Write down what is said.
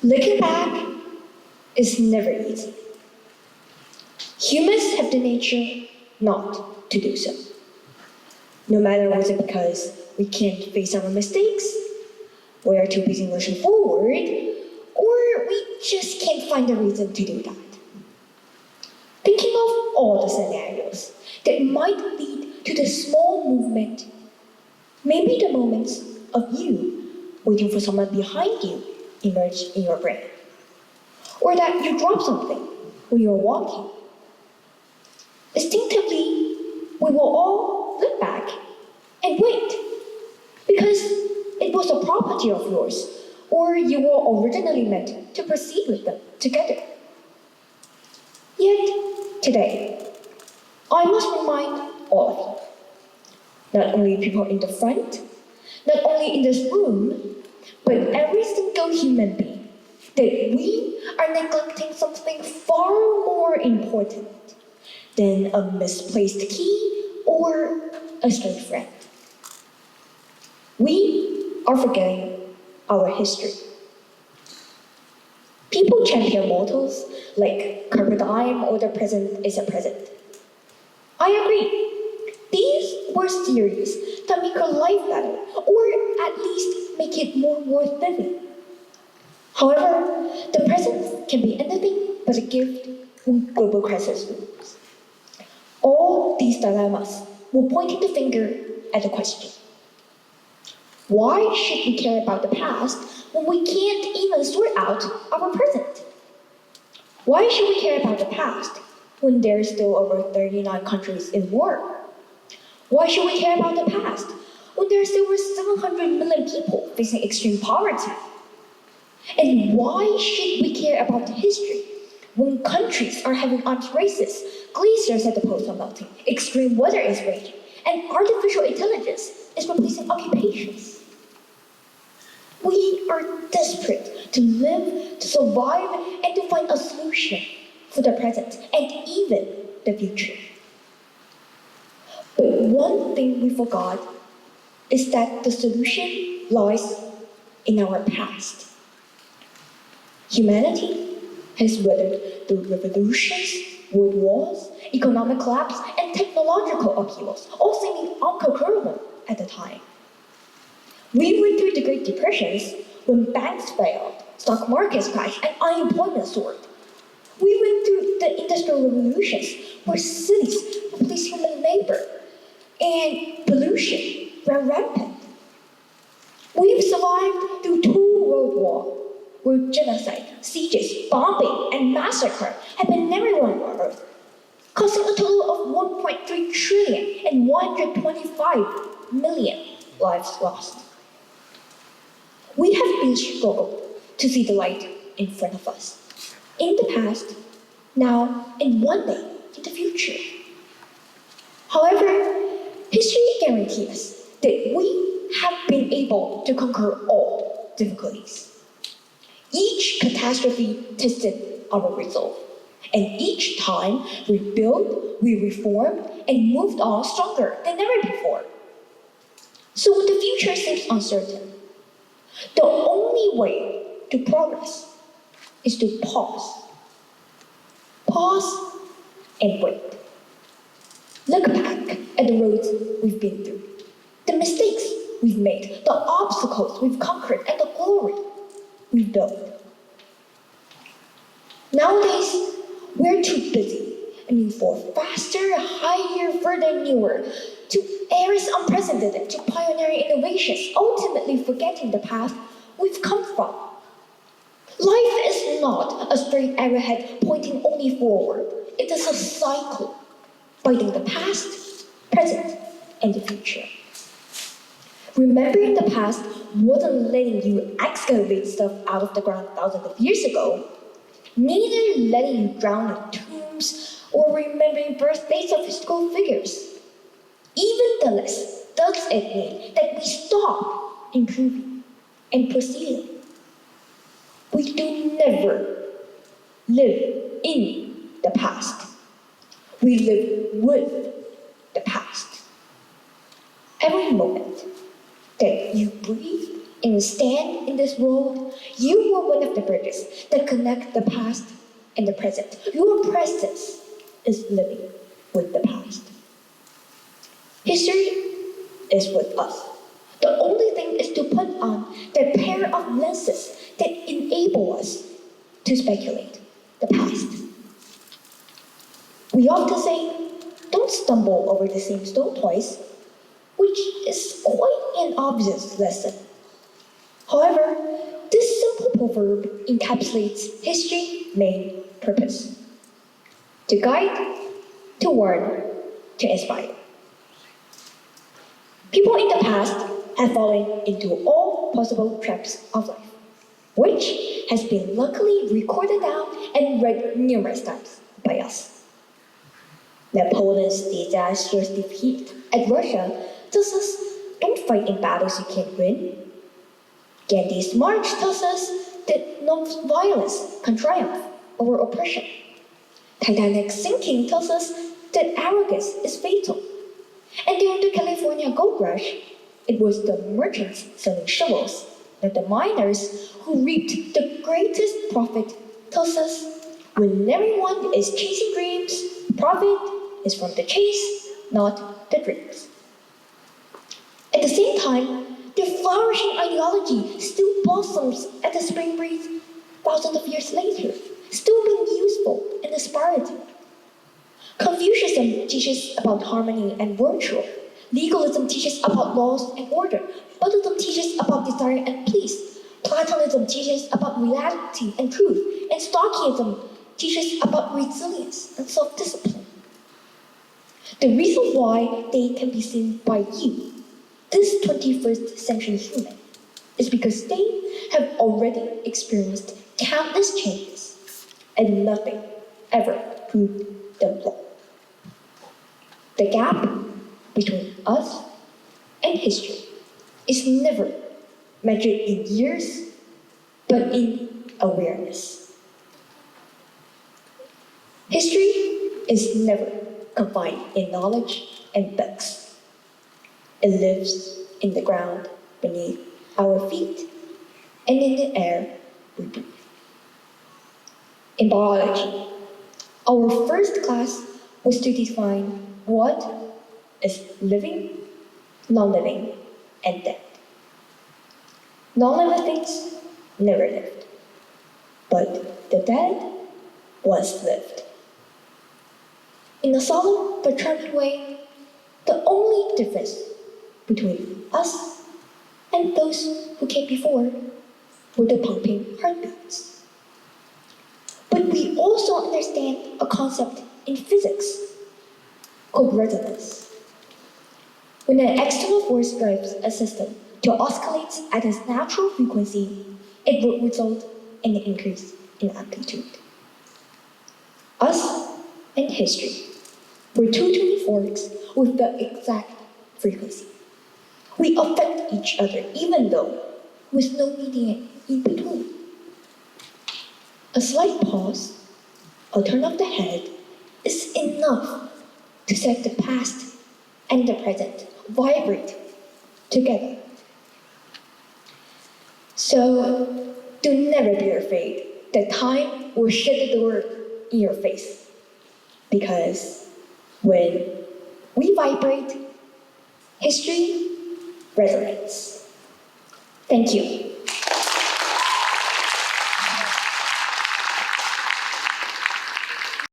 Looking back is never easy. Humans have the nature not to do so. No matter was it because we can't face our mistakes, we are too busy looking forward, or we just can't find a reason to do that. Thinking of all the scenarios that might lead to the small movement, maybe the moments of you waiting for someone behind you emerge in your brain. Or that you drop something when you're walking. Instinctively, we will all look back and wait because it was a property of yours, or you were originally meant to proceed with them together. Yet, today, I must remind all of you, not only people in the front, not only in this room, but every single human being, that we are neglecting something far more important than a misplaced key or a stray friend. We are forgetting our history. People champion mottos like carpe diem or the present is a present. I agree. These were theories that make our life better, or at least make it more worth living. However, the present can be anything but a gift when global crisis looms. All these dilemmas will point the finger at the question: why should we care about the past when we can't even sort out our present? Why should we care about the past when there are still over 39 countries in war? Why should we care about the past when there are still over 700 million people facing extreme poverty? And why should we care about history when countries are having arms races, glaciers at the poles are melting, extreme weather is raging, and artificial intelligence is replacing occupations? We are desperate to live, to survive, and to find a solution for the present and even the future. But one thing we forgot is that the solution lies in our past. Humanity has weathered the revolutions, world wars, economic collapse, and technological upheavals, all seeming unconquerable at the time. We went through the Great Depressions when banks failed, stock markets crashed, and unemployment soared. We went through the Industrial Revolutions where cities replaced human labor and pollution ran rampant. We've survived through 2 world wars where genocide, sieges, bombing, and massacre have been everywhere on Earth, causing a total of 1.3 trillion and 125 million lives lost. We have been struggled to see the light in front of us, in the past, now, and one day in the future. However, history guarantees us that we have been able to conquer all difficulties. Each catastrophe tested our resolve, and each time we built, we reformed, and moved on stronger than ever before. So when the future seems uncertain, the only way to progress is to pause. Pause and wait. Look back at the roads we've been through, the mistakes we've made, the obstacles we've conquered, and the glory we've built. Nowadays, we're too busy aiming for faster, higher, further, newer, to eras unprecedented, to pioneering innovations, ultimately forgetting the path we've come from. Life is not a straight arrowhead pointing only forward. It is a cycle, biting the past, present, and the future. Remembering the past wasn't letting you excavate stuff out of the ground thousands of years ago, neither letting you drown in tombs or remembering birthdays of historical figures. Even the less does it mean that we stop improving and proceeding. We do never live in the past. We live with the past. Every moment that you breathe and stand in this world, you were one of the bridges that connect the past and the present. Your presence is living with the past. History is with us. The only thing is to put on that pair of lenses that enable us to speculate the past. We often say, don't stumble over the same stone twice, which is quite an obvious lesson. However, this simple proverb encapsulates history's main purpose: to guide, to warn, to inspire. People in the past have fallen into all possible traps of life, which has been luckily recorded down and read numerous times by us. Napoleon's disastrous defeat at Russia tells us don't fight in battles you can't win. Gandhi's march tells us that non-violence can triumph over oppression. Titanic's sinking tells us that arrogance is fatal. And during the California gold rush, it was the merchants selling shovels, not the miners who reaped the greatest profit, tells us when everyone is chasing dreams, profit is from the chase, not the dreams. At the same time, the flourishing ideology still blossoms at the spring breeze thousands of years later, still being useful and inspiring. Confucianism teaches about harmony and virtue. Legalism teaches about laws and order. Buddhism teaches about desire and peace. Platonism teaches about reality and truth. And Stoicism teaches about resilience and self-discipline. The reason why they can be seen by you, this 21st century human, is because they have already experienced countless changes, and nothing ever proved them wrong. The gap between us and history is never measured in years, but in awareness. History is never confined in knowledge and books. It lives in the ground beneath our feet and in the air we breathe. In biology, our first class was to define what is living, non-living, and dead. Non-living things never lived, but the dead once lived. In a solemn but charming way, the only difference between us and those who came before were the pumping heartbeats. But we also understand a concept in physics called resonance. When an external force drives a system to oscillate at its natural frequency, it will result in an increase in amplitude. Us and history were two tuning forks with the exact frequency. We affect each other even though with no median in between. A slight pause, a turn of the head, is enough to set the past and the present vibrate together. So do never be afraid that time will shut the door in your face. Because when we vibrate, history resonates. Thank you.